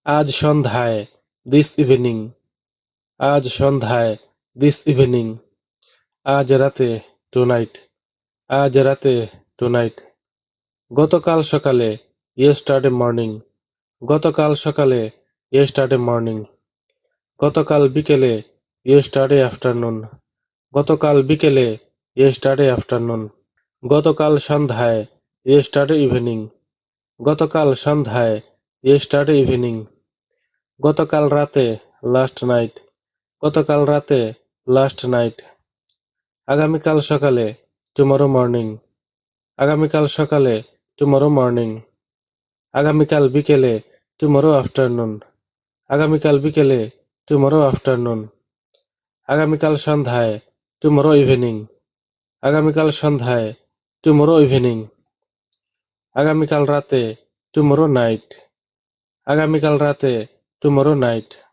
আজ সন্ধ্যায়, this evening. আজ সন্ধ্যায়, দিস ইভিনিং। আজ রাতে, টুনাইট। আজ রাতে, টুনাইট। গতকাল সকালে, ইয়েস্টারডে মর্নিং। গতকাল সকালে, ইয়েস্টারডে মর্নিং। গতকাল বিকেলে, ইয়েস্টারডে আফটারনুন। গতকাল বিকেলে, ইয়েস্টারডে আফটারনুন। গতকাল সন্ধ্যায়, ইয়েস্টারডে ইভিনিং। গতকাল সন্ধ্যায়, ইয়েস্টারডে ইভিনিং। গতকাল রাতে, লাস্ট নাইট। গতকাল রাতে, লাস্ট নাইট। আগামীকাল সকালে, টুমরো মর্নিং। আগামীকাল সকালে, টুমরো মর্নিং। আগামীকাল বিকেলে, টুমরো আফটারনুন। আগামীকাল বিকেলে, টুমরো আফটারনুন। আগামীকাল সন্ধ্যায়, টুমরো ইভিনিং। আগামীকাল সন্ধ্যায়, টুমরো ইভিনিং। আগামীকাল রাতে, টুমরো নাইট। আগামীকাল রাতে, টুমরো নাইট।